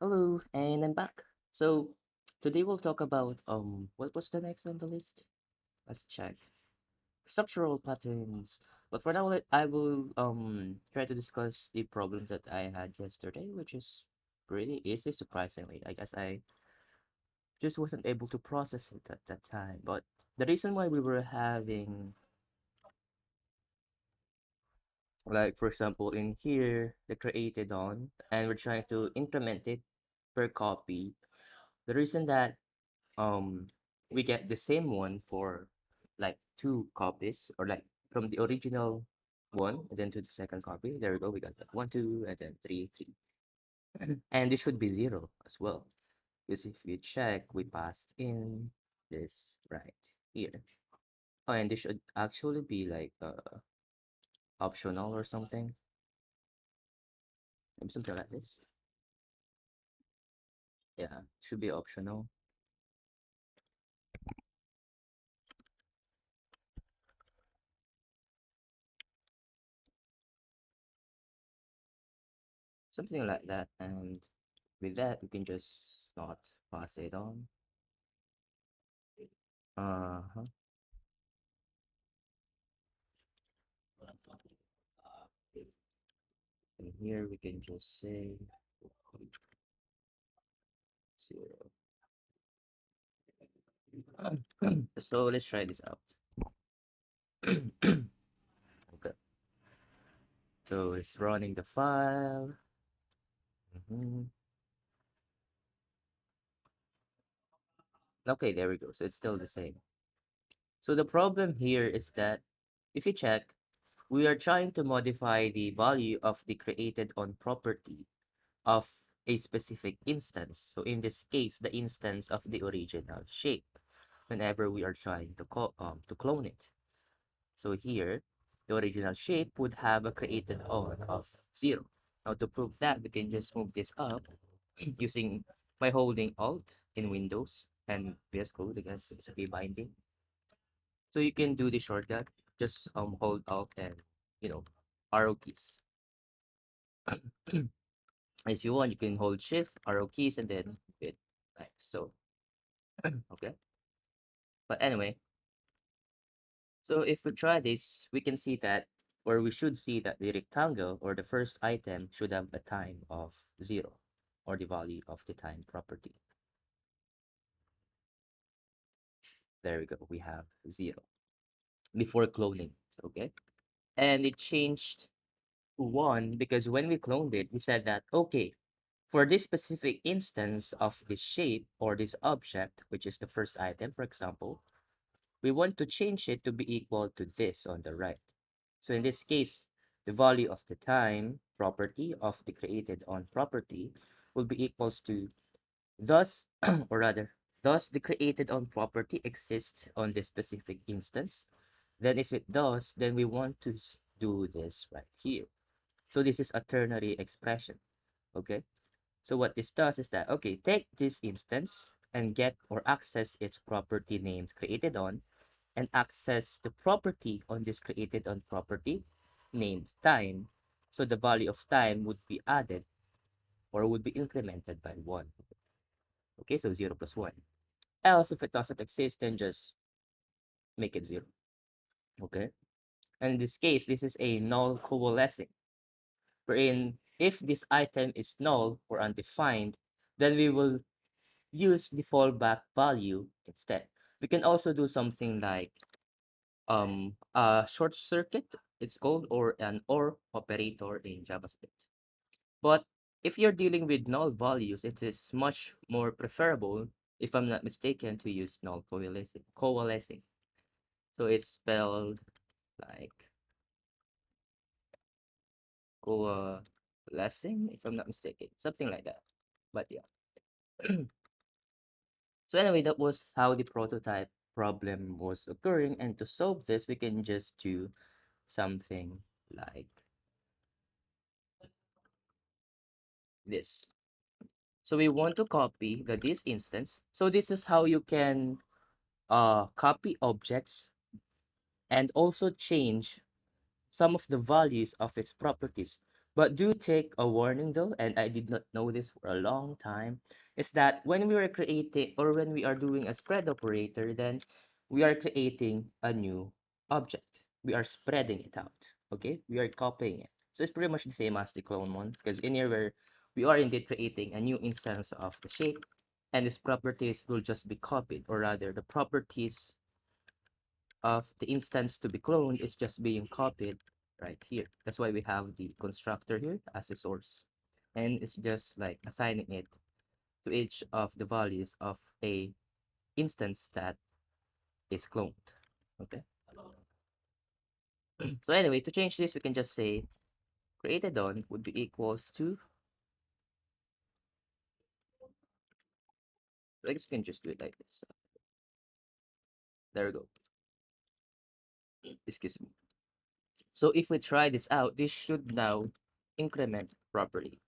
Hello, and I'm back. So today we'll talk about what was the next on the list? Let's check. Structural patterns. But for now I will try to discuss the problem that I had yesterday, which is pretty easy surprisingly. I guess I just wasn't able to process it at that time. But the reason why we were having, like, for example, in here the created on and we're trying to increment it per copy. The reason that um we get the same one for like two copies, or like from the original one and then to the second copy. There we go, we got that one, two, and then three, three. And this should be zero as well, because if you check, we passed in this right here. Oh, and this should actually be like optional or something. Maybe something like this. Yeah, should be optional. Something like that. And with that we can just not pass it on. Uh-huh. And here we can just say 0. So let's try this out. Okay. So it's running the file. Mhm. Okay, there we go. So it's still the same. So the problem here is that if you check, we are trying to modify the value of the created on property of a specific instance. So in this case, the instance of the original shape whenever we are trying to clone it. So here, the original shape would have a created on of 0. Now to prove that, we can just move this up using by holding Alt in Windows and VS Code. I guess it's a key binding. So you can do the shortcut. Just hold Alt and you know arrow keys. As you want, you can hold Shift, arrow keys, and then it like so. Okay. But anyway, so if we try this, we can see that, or we should see that the rectangle or the first item should have a time of 0, or the value of the time property. There we go. We have 0 before cloning. Okay. And it changed to 1 because when we cloned it, we said that, okay, for this specific instance of this shape or this object, which is the first item, for example, we want to change it to be equal to this on the right. So in this case, the value of the time property of the created on property will be equals to thus, or rather, does the created on property exist on this specific instance? Then if it does, then we want to do this right here. So this is a ternary expression, okay? So what this does is that, okay, take this instance and get or access its property named created on, and access the property on this created on property named time. So the value of time would be added or would be incremented by 1. Okay, so 0 plus 1. Else, if it doesn't exist, then just make it 0. Okay. And in this case, this is a null coalescing, wherein if this item is null or undefined, then we will use the fallback value instead. We can also do something like a short circuit, it's called, or an or operator in JavaScript. But if you're dealing with null values, it is much more preferable, if I'm not mistaken, to use null coalescing. So it's spelled like coalescing, if I'm not mistaken, something like that. But yeah. So anyway, that was how the prototype problem was occurring. And to solve this, we can just do something like this. So we want to copy this instance. So this is how you can copy objects and also change some of the values of its properties. But do take a warning though, and I did not know this for a long time, is that when we are creating or when we are doing a spread operator, then we are creating a new object. We are spreading it out. Okay? We are copying it. So it's pretty much the same as the clone one, because in here where we are indeed creating a new instance of the shape, and its properties will just be copied, or rather the properties of the instance to be cloned is just being copied right here. That's why we have the constructor here as a source. And it's just like assigning it to each of the values of a instance that is cloned. Okay. So anyway, to change this, we can just say created on would be equals to, I guess we can just do it like this. So there we go. Excuse me. So if we try this out, this should now increment properly.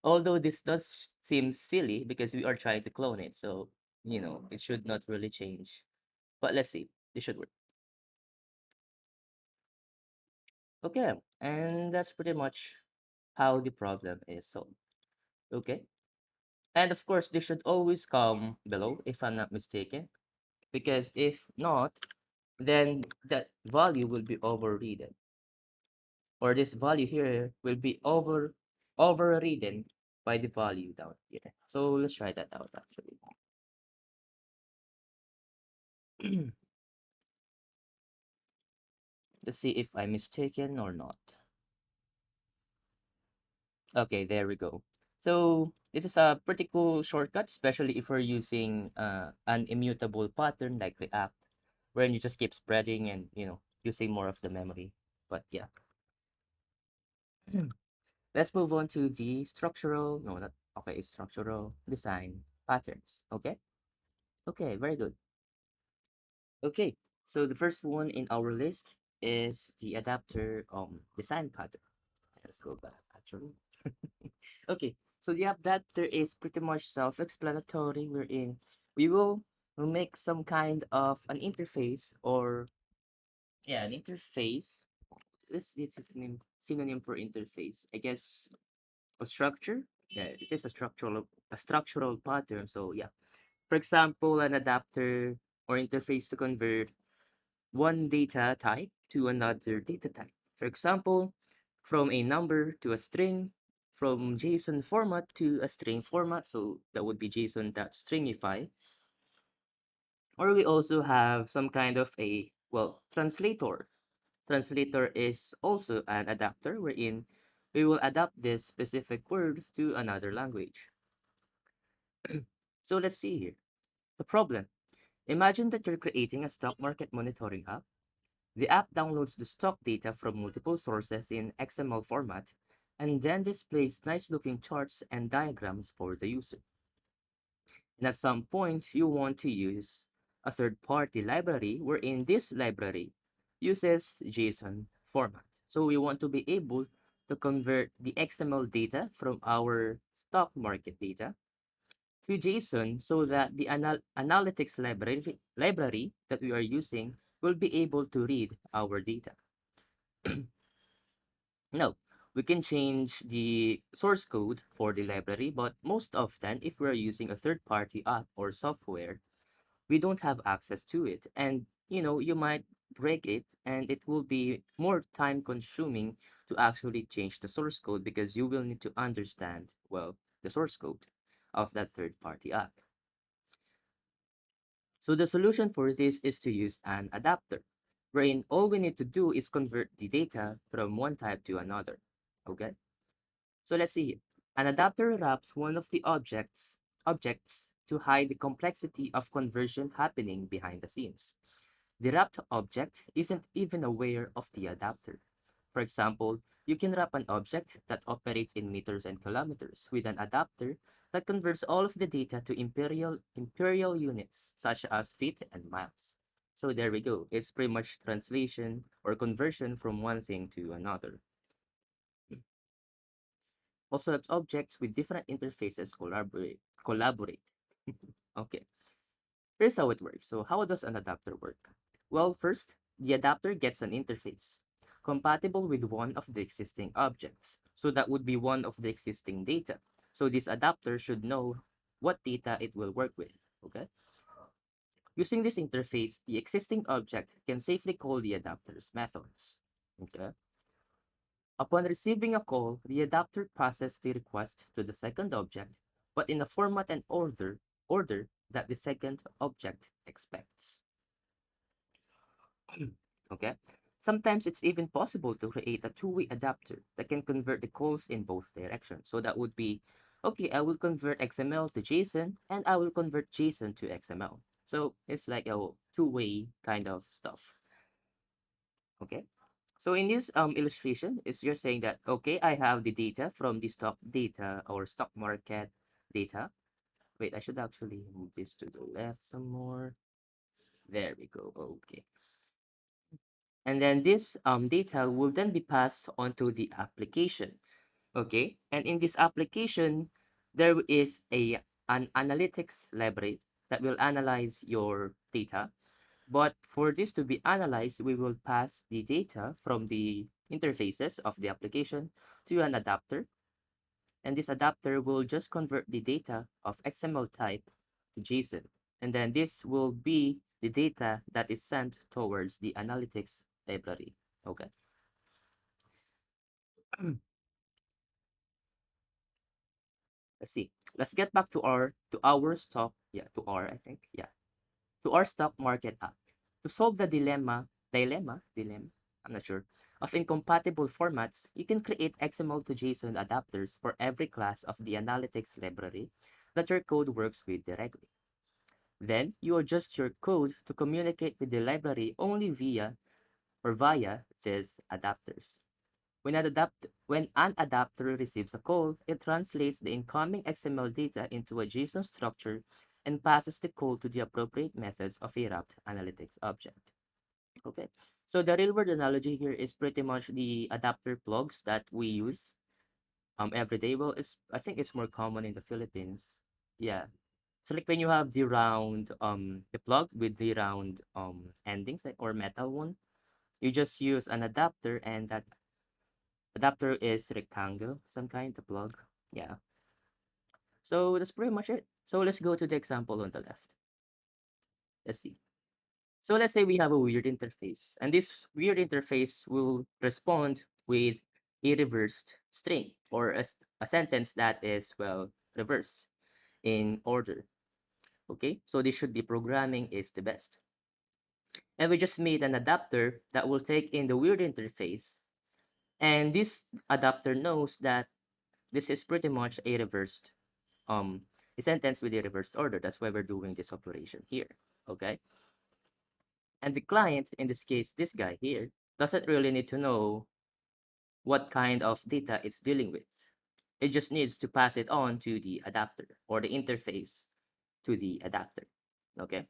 Although this does seem silly because we are trying to clone it, so it should not really change. But let's see. This should work. Okay, and that's pretty much how the problem is solved. Okay. And of course, this should always come below if I'm not mistaken. Because if not, then that value will be overridden. Or this value here will be overridden by the value down here. So let's try that out actually. Let's see if I'm mistaken or not. Okay, there we go. So this is a pretty cool shortcut, especially if we're using an immutable pattern like React, wherein you just keep spreading and using more of the memory. But yeah, let's move on to the structural. No, not okay. Structural design patterns. Okay. Okay. Very good. Okay. So the first one in our list is the adapter design pattern. Let's go back actually. Okay, so the adapter is pretty much self-explanatory. Wherein we will make some kind of an interface, or yeah, an interface. This is a synonym for interface, I guess. A structure. Yeah, it is a structural pattern. So yeah, for example, an adapter or interface to convert one data type to another data type. For example, from a number to a string, from JSON format to a string format. So that would be JSON.stringify. Or we also have some kind of a, well, translator. Translator is also an adapter wherein we will adapt this specific word to another language. So let's see here. The problem. Imagine that you're creating a stock market monitoring app. The app downloads the stock data from multiple sources in XML format and then displays nice looking charts and diagrams for the user. And at some point, you want to use a third party library wherein this library uses JSON format. So we want to be able to convert the XML data from our stock market data to JSON so that the analytics library that we are using will be able to read our data. Now, we can change the source code for the library, but most often, if we're using a third-party app or software, we don't have access to it. And, you might break it, and it will be more time consuming to actually change the source code because you will need to understand, well, the source code of that third-party app. So the solution for this is to use an adapter, wherein all we need to do is convert the data from one type to another. Okay? So let's see here. An adapter wraps one of the objects to hide the complexity of conversion happening behind the scenes. The wrapped object isn't even aware of the adapter. For example, you can wrap an object that operates in meters and kilometers with an adapter that converts all of the data to imperial units such as feet and miles. So there we go. It's pretty much translation or conversion from one thing to another. Also, objects with different interfaces collaborate. Okay, here's how it works. So how does an adapter work? Well, first, the adapter gets an interface. compatible with one of the existing objects. So that would be one of the existing data. So this adapter should know what data it will work with, okay? Using this interface, the existing object can safely call the adapter's methods, okay? Upon receiving a call, the adapter passes the request to the second object, but in a format and order that the second object expects. Okay? Sometimes it's even possible to create a two-way adapter that can convert the calls in both directions. So that would be, okay, I will convert XML to JSON and I will convert JSON to XML. So it's like a two-way kind of stuff. Okay? So in this illustration, is you're saying that, okay, I have the data from the stock data or stock market data. Wait, I should actually move this to the left some more. There we go. Okay. And then this data will then be passed onto the application. Okay. And in this application, there is an analytics library that will analyze your data. But for this to be analyzed, we will pass the data from the interfaces of the application to an adapter. And this adapter will just convert the data of XML type to JSON. And then this will be the data that is sent towards the analytics library. Okay. Let's see. Let's get back to our stock. Yeah, to our, I think. Yeah. To our stock market app. To solve the dilemma, I'm not sure, of incompatible formats, you can create XML to JSON adapters for every class of the analytics library that your code works with directly. Then, you adjust your code to communicate with the library only via these adapters. When an adapter receives a call, it translates the incoming XML data into a JSON structure and passes the call to the appropriate methods of a wrapped analytics object. Okay, so the real-world analogy here is pretty much the adapter plugs that we use every day. Well, I think it's more common in the Philippines. Yeah, so like when you have the plug with the round endings like, or metal one, you just use an adapter and that adapter is rectangle, some kind, the plug. Yeah. So that's pretty much it. So let's go to the example on the left. Let's see. So let's say we have a weird interface, and this weird interface will respond with a reversed string or a sentence that is, well, reversed in order. Okay, so this should be programming is the best. And we just made an adapter that will take in the weird interface. And this adapter knows that this is pretty much um a sentence with a reversed order. That's why we're doing this operation here. Okay. And the client, in this case, this guy here, doesn't really need to know what kind of data it's dealing with. It just needs to pass it on to the adapter or the interface to the adapter. Okay.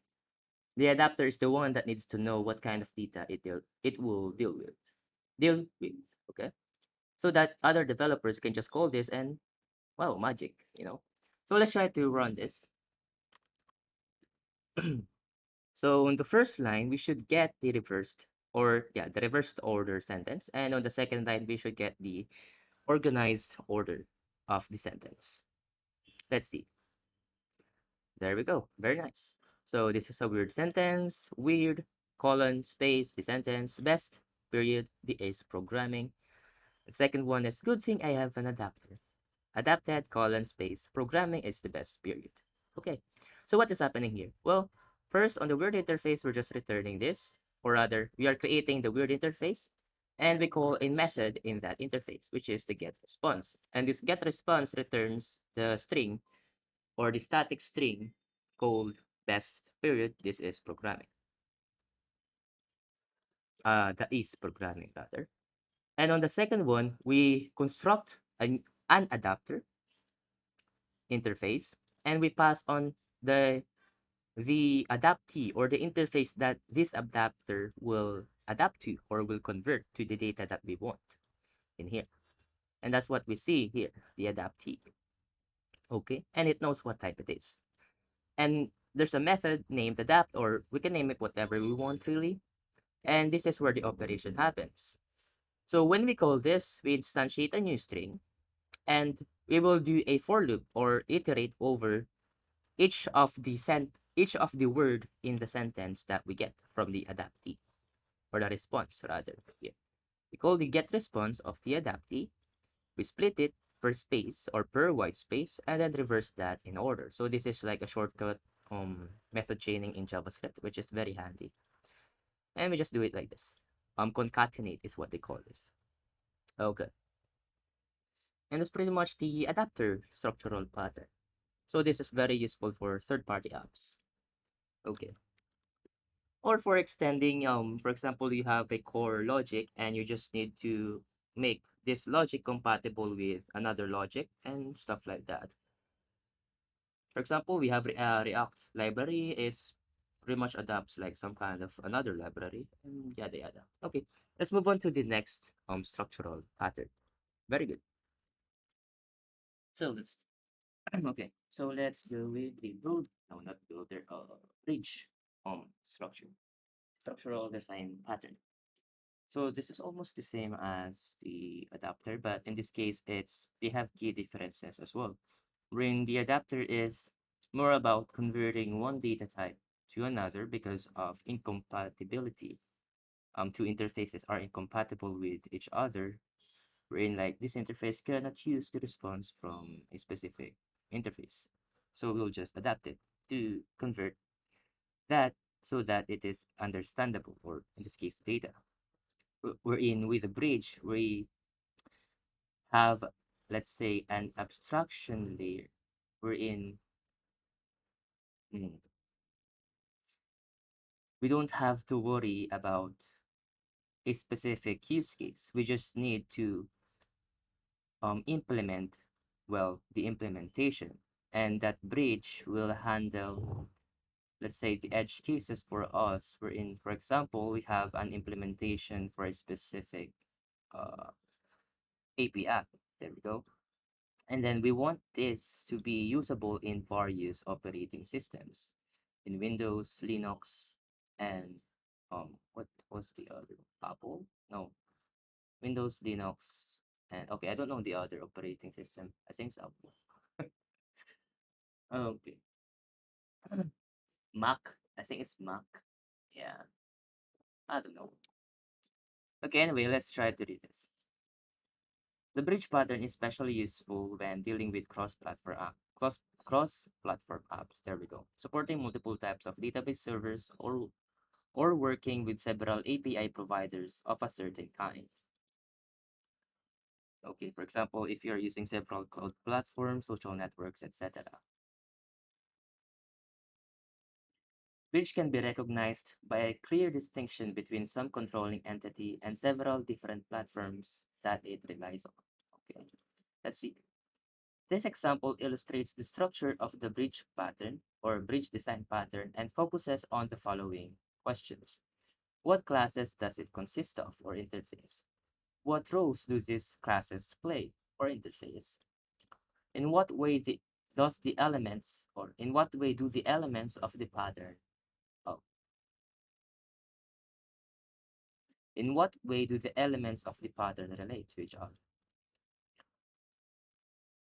The adapter is the one that needs to know what kind of data it will deal with. Deal with. Okay. So that other developers can just call this and, wow, magic. So let's try to run this. So on the first line, we should get the reversed order sentence. And on the second line, we should get the organized order of the sentence. Let's see. There we go. Very nice. So this is a weird sentence, weird, colon, space, the sentence, best, period, the is programming. The second one is good thing I have an adapter. Adapted, colon, space, programming is the best, period. Okay, so what is happening here? Well, first on the weird interface, we're just returning this, or rather, we are creating the weird interface, and we call a method in that interface, which is the get response. And this get response returns the string, or the static string, called best, period. This is programming. That is programming, rather. And on the second one, we construct an adapter interface, and we pass on the adaptee or the interface that this adapter will adapt to or will convert to the data that we want in here. And that's what we see here, the adaptee. Okay, and it knows what type it is. And there's a method named adapt, or we can name it whatever we want really. And this is where the operation happens. So when we call this, we instantiate a new string, and we will do a for loop or iterate over each of the word in the sentence that we get from the adaptee, or the response rather. Yeah. We call the get response of the adaptee. We split it per space or per white space and then reverse that in order. So this is like a shortcut method chaining in JavaScript, which is very handy. And we just do it like this. Concatenate is what they call this. Okay. And that's pretty much the adapter structural pattern. So this is very useful for third-party apps. Okay. Or for extending, for example, you have a core logic and you just need to make this logic compatible with another logic and stuff like that. For example, we have React library is pretty much adapts like some kind of another library and yada yada. Okay, let's move on to the next structural pattern. Very good. So let's okay. So let's go with the build. No, not builder. Bridge structure structural design pattern. So this is almost the same as the adapter, but in this case, they have key differences as well. When the adapter is more about converting one data type to another because of incompatibility. Two interfaces are incompatible with each other, wherein like this interface cannot use the response from a specific interface. So we'll just adapt it to convert that so that it is understandable, or in this case, data. We're in with a bridge, we have, let's say, an abstraction layer. We're in, we don't have to worry about a specific use case. We just need to implement, well, the implementation. And that bridge will handle, let's say, the edge cases for us. We're in, for example, we have an implementation for a specific uh, API. There we go. And then we want this to be usable in various operating systems, in Windows, Linux, and what was the other? Apple? No, Windows, Linux, and okay, I don't know the other operating system. I think it's Apple. Okay, Mac. I think it's Mac. Yeah, I don't know. Okay, anyway, let's try to read this. The bridge pattern is especially useful when dealing with cross-platform apps. There we go. Supporting multiple types of database servers or working with several API providers of a certain kind. Okay, for example, if you're using several cloud platforms, social networks, etc. Bridge can be recognized by a clear distinction between some controlling entity and several different platforms that it relies on. Okay, let's see. This example illustrates the structure of the bridge pattern or bridge design pattern and focuses on the following questions. What classes does it consist of or interface? What roles do these classes play or interface? In what way does the elements or in what way do the elements of the pattern oh, in what way do the elements of the pattern relate to each other?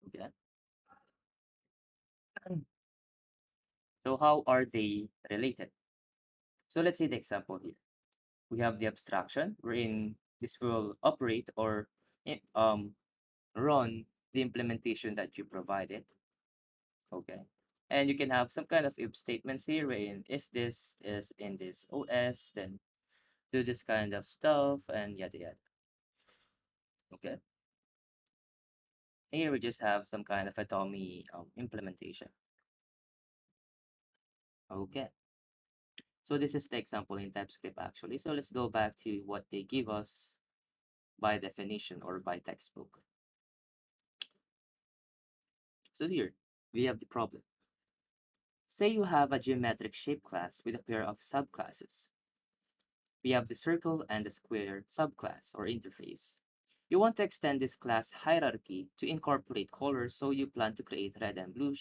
Okay. So how are they related? So let's see the example here. We have the abstraction wherein this will operate or run the implementation that you provided. Okay. And you can have some kind of if statements here wherein if this is in this OS, then do this kind of stuff and yada yada. Okay. Here we just have some kind of a dummy implementation. Okay. So this is the example in TypeScript actually. So let's go back to what they give us by definition or by textbook. So here we have the problem. Say you have a geometric shape class with a pair of subclasses. We have the circle and the square subclass or interface. You want to extend this class hierarchy to incorporate colors, so you plan to create red and blue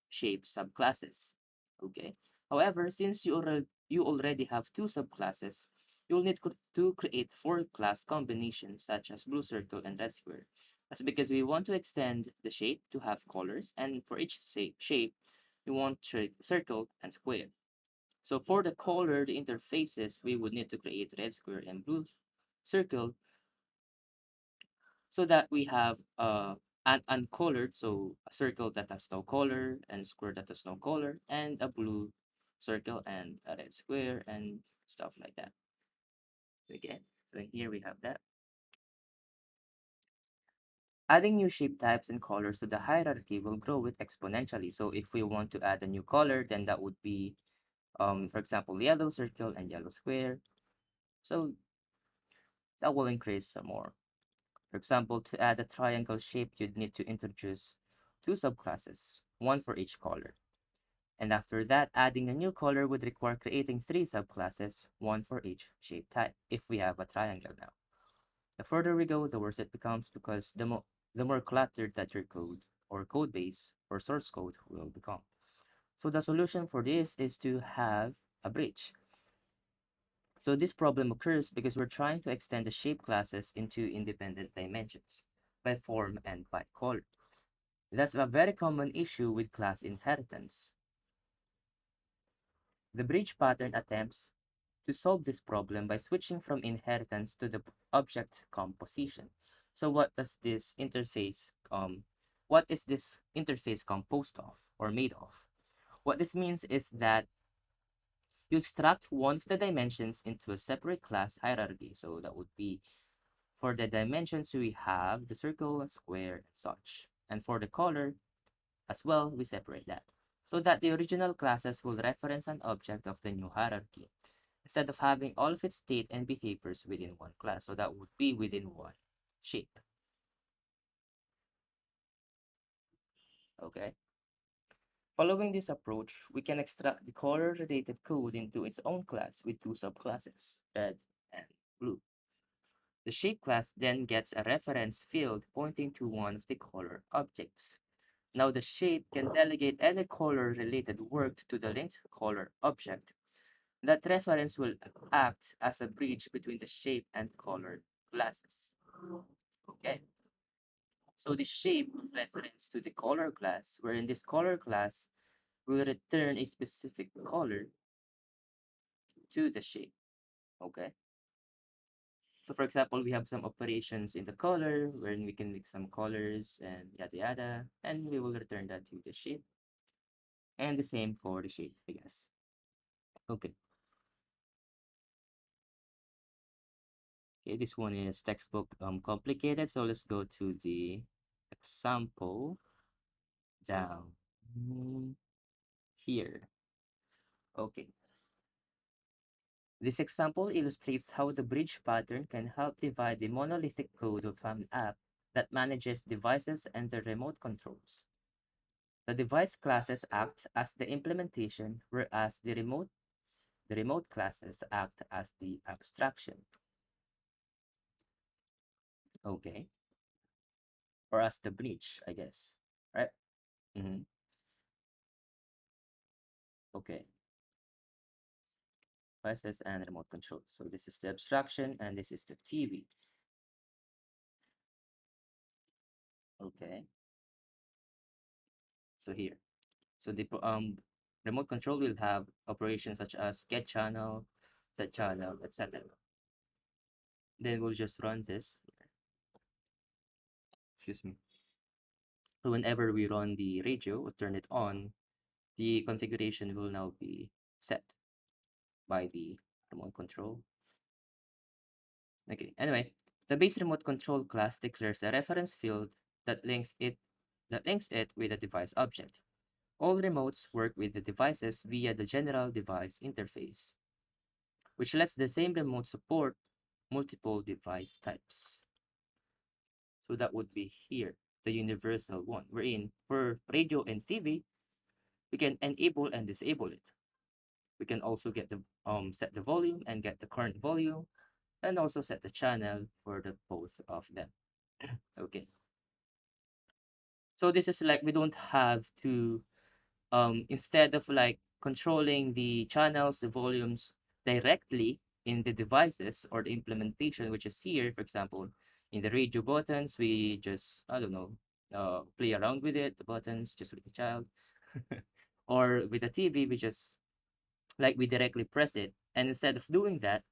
shape subclasses. Okay. However, since you already have two subclasses, you'll need to create four class combinations such as blue circle and red square. That's because we want to extend the shape to have colors, and for each shape we want circle and square. So for the colored interfaces, we would need to create red square and blue circle so that we have an uncolored, so a circle that has no color and square that has no color, and a blue circle and a red square and stuff like that. Okay, so here we have that. Adding new shape types and colors to the hierarchy will grow it exponentially. So if we want to add a new color, then that would be, for example, yellow circle and yellow square. So that will increase some more. For example, to add a triangle shape, you'd need to introduce two subclasses, one for each color. And after that, adding a new color would require creating three subclasses, one for each shape type, if we have a triangle now. The further we go, the worse it becomes because the more cluttered that your code or code base or source code will become. So the solution for this is to have a bridge. So this problem occurs because we're trying to extend the shape classes into independent dimensions by form and by color. That's a very common issue with class inheritance. The bridge pattern attempts to solve this problem by switching from inheritance to the object composition. So what is this interface composed of or made of? What this means is that you extract one of the dimensions into a separate class hierarchy. So that would be for the dimensions we have the circle, square, and such. And for the color as well, we separate that so that the original classes will reference an object of the new hierarchy instead of having all of its state and behaviors within one class. So that would be within one shape. Okay. Following this approach, we can extract the color-related code into its own class with two subclasses, red and blue. The shape class then gets a reference field pointing to one of the color objects. Now the shape can delegate any color-related work to the linked color object. That reference will act as a bridge between the shape and color classes. Okay, so the shape reference to the color class, wherein this color class will return a specific color to the shape. Okay, so for example, we have some operations in the color wherein we can mix some colors and yada yada, and we will return that to the shape. And the same for the shape, I guess. Okay. Okay, this one is textbook complicated, so let's go to the example down here. Okay. This example illustrates how the bridge pattern can help divide the monolithic code of an app that manages devices and their remote controls. The device classes act as the implementation, whereas the remote classes act as the abstraction. Okay. Or as the bridge, I guess. Right? Mm-hmm. Okay. Devices and remote controls. So this is the abstraction and this is the TV. Okay. So here. So the remote control will have operations such as get channel, set channel, etc. Then we'll just run this. Excuse me. So whenever we run the radio or turn it on, the configuration will now be set by the remote control. Okay, anyway, the base remote control class declares a reference field that links it with a device object. All remotes work with the devices via the general device interface, which lets the same remote support multiple device types. So that would be here, the universal one, wherein for radio and TV, we can enable and disable it. We can also set the volume and get the current volume, and also set the channel for the both of them. Okay. So this is like we don't have to instead of like controlling the channels, the volumes directly in the devices or the implementation, which is here, for example, in the radio buttons, we just, I don't know, play around with it, the buttons, just with the child. Or with the TV, we just, like, we directly press it. And instead of doing that,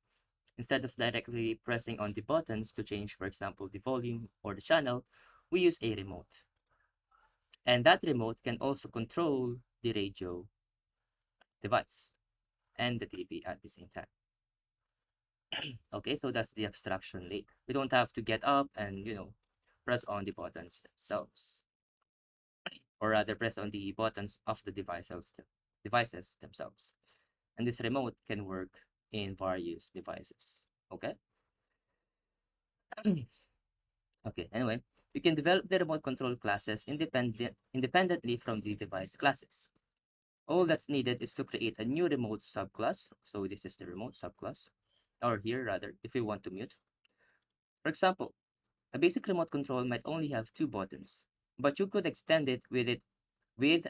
instead of directly pressing on the buttons to change, for example, the volume or the channel, we use a remote. And that remote can also control the radio device and the TV at the same time. Okay, so that's the abstraction layer. We don't have to get up and, press on the buttons themselves, or rather press on the buttons of the devices themselves. And this remote can work in various devices. Okay? Okay, anyway, we can develop the remote control classes independently from the device classes. All that's needed is to create a new remote subclass. So this is the remote subclass, or here rather, if we want to mute. For example, a basic remote control might only have two buttons, but you could extend it with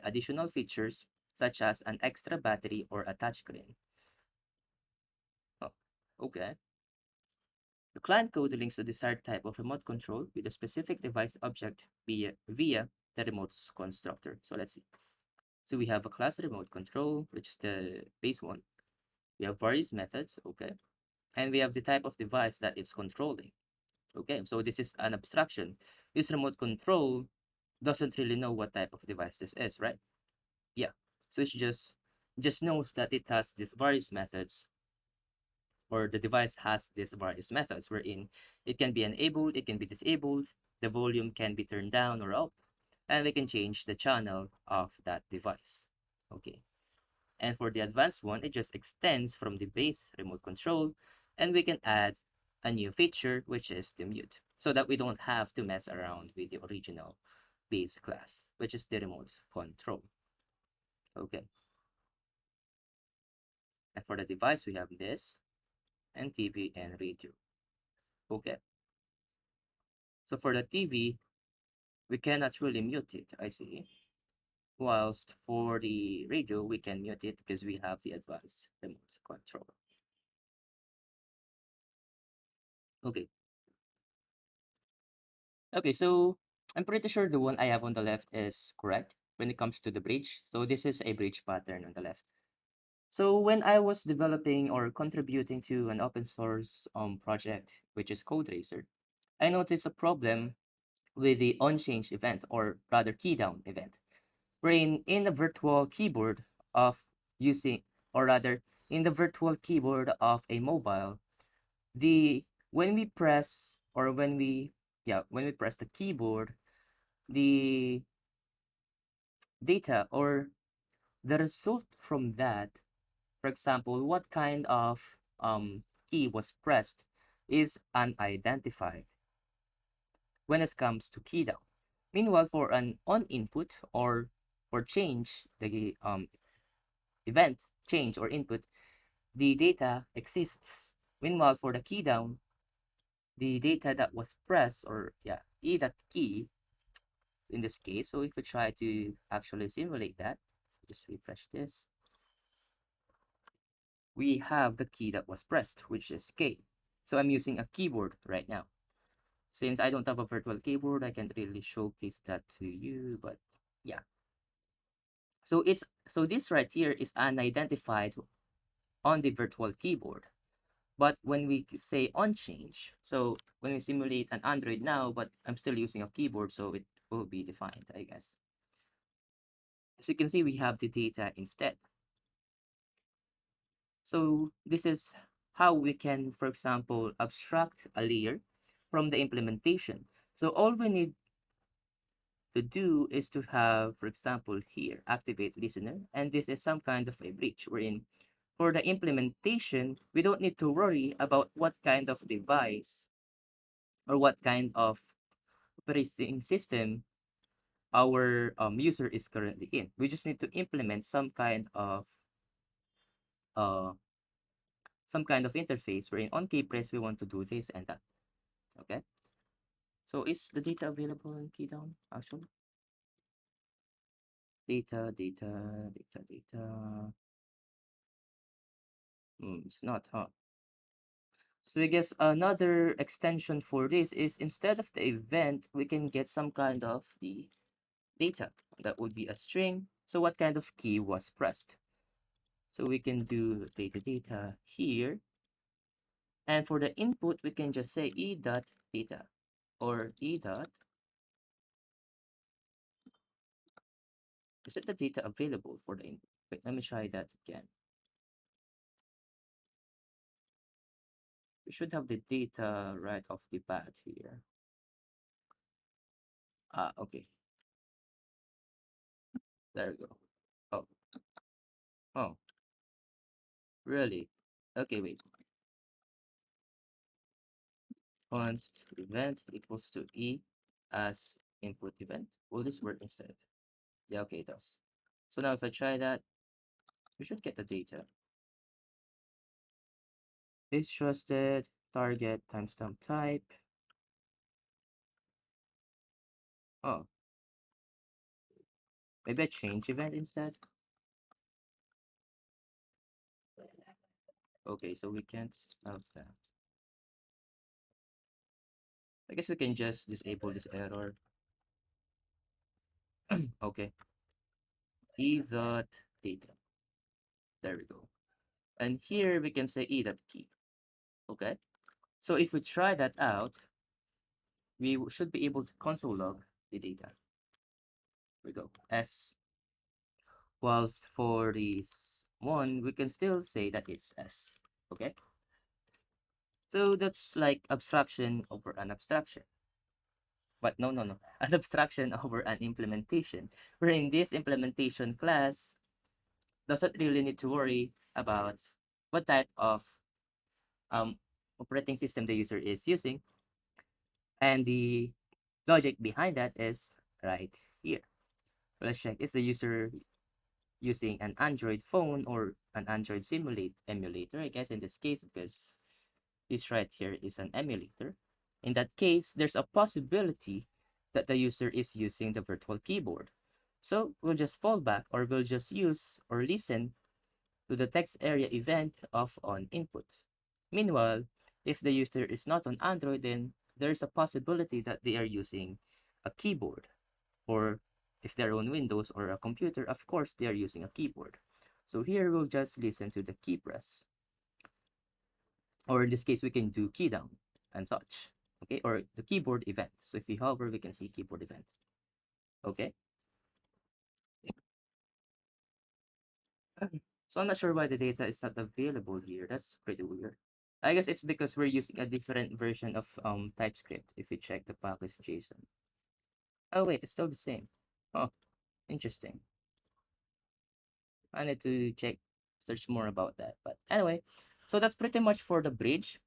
additional features such as an extra battery or a touchscreen. Oh, okay. The client code links the desired type of remote control with a specific device object via the remote's constructor. So let's see. So we have a class remote control, which is the base one. We have various methods, okay? And we have the type of device that it's controlling. Okay, so this is an abstraction. This remote control doesn't really know what type of device this is, right? Yeah. So it's just knows that it has these various methods, or the device has these various methods wherein it can be enabled, it can be disabled, the volume can be turned down or up, and we can change the channel of that device. Okay. And for the advanced one, it just extends from the base remote control, and we can add a new feature, which is the mute, so that we don't have to mess around with the original base class, which is the remote control. Okay. And for the device, we have this, and TV and radio. Okay. So for the TV, we cannot really mute it, I see. Whilst for the radio, we can mute it because we have the advanced remote control. Okay. Okay, so I'm pretty sure the one I have on the left is correct when it comes to the bridge. So this is a bridge pattern on the left. So when I was developing or contributing to an open source project, which is CodeRacer, I noticed a problem with the onChange event, or rather keydown event, wherein in the virtual keyboard of using, or rather in the virtual keyboard of a mobile, the when we press, or when we press the keyboard, the data or the result from that, for example, what kind of key was pressed, is unidentified when it comes to key down. Meanwhile, for an on input, or for change, the event change or input, the data exists. Meanwhile, for the key down, the data that was pressed, or that key in this case. So if we try to actually simulate that, so just refresh this, we have the key that was pressed, which is K. So I'm using a keyboard right now. Since I don't have a virtual keyboard, I can't really showcase that to you, but yeah. So this right here is unidentified on the virtual keyboard. But when we say on change, so when we simulate an Android now, but I'm still using a keyboard, so it will be defined, I guess. As you can see, we have the data instead. So this is how we can, for example, abstract a layer from the implementation. So all we need to do is to have, for example, here, activate listener, and this is some kind of a bridge wherein for the implementation, we don't need to worry about what kind of device or what kind of operating system our user is currently in. We just need to implement uh, some kind of interface wherein on keypress we want to do this and that. Okay. So is the data available in keydown actually? Data. It's not, huh? So I guess another extension for this is instead of the event, we can get some kind of the data. That would be a string. So what kind of key was pressed? So we can do data here. And for the input, we can just say e dot data or e dot. Is it the data available for the input? Wait, let me try that again. We should have the data right off the bat here. Ah, okay. There we go. Oh, oh, really? Okay, wait. Const event equals to e as input event. Will this work instead? Yeah, okay, it does. So now if I try that, we should get the data. Is trusted, target, timestamp type. Oh, maybe I change event instead. Okay, so we can't have that. I guess we can just disable this error. Okay, e dot data. There we go. And here we can say e dot key. Okay, so if we try that out, we should be able to console log the data. Here we go. S. Whilst for this one, we can still say that it's S. Okay, so that's like abstraction over an abstraction. But no, no, no. An abstraction over an implementation. Where in this implementation class doesn't really need to worry about what type of um, operating system the user is using. And the logic behind that is right here. Let's check, is the user using an Android phone or an Android emulator, I guess in this case, because this right here is an emulator. In that case, there's a possibility that the user is using the virtual keyboard. So we'll just fall back, or we'll just use or listen to the text area event of on input. Meanwhile, if the user is not on Android, then there's a possibility that they are using a keyboard. Or if they're on Windows or a computer, of course, they are using a keyboard. So here we'll just listen to the key press. Or in this case, we can do key down and such. Okay, or the keyboard event. So if we hover, we can see keyboard event. Okay. So I'm not sure why the data is not available here. That's pretty weird. I guess it's because we're using a different version of TypeScript if we check the package JSON. Oh wait, it's still the same. Oh, interesting. I need to search more about that. But anyway, so that's pretty much for the bridge.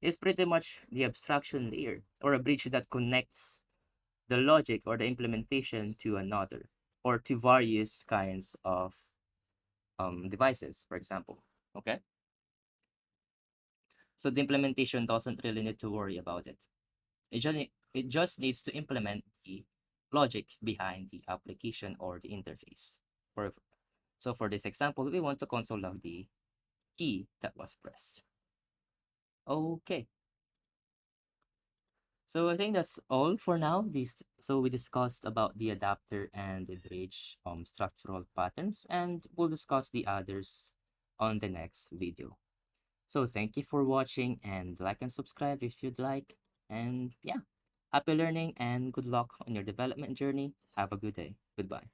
It's pretty much the abstraction layer or a bridge that connects the logic or the implementation to another or to various kinds of devices, for example. Okay. So the implementation doesn't really need to worry about it. It just needs to implement the logic behind the application or the interface. For so for this example, we want to console log the key that was pressed. Okay. So I think that's all for now. So we discussed about the adapter and the bridge structural patterns, and we'll discuss the others on the next video. So thank you for watching, and like and subscribe if you'd like. And yeah, happy learning and good luck on your development journey. Have a good day. Goodbye.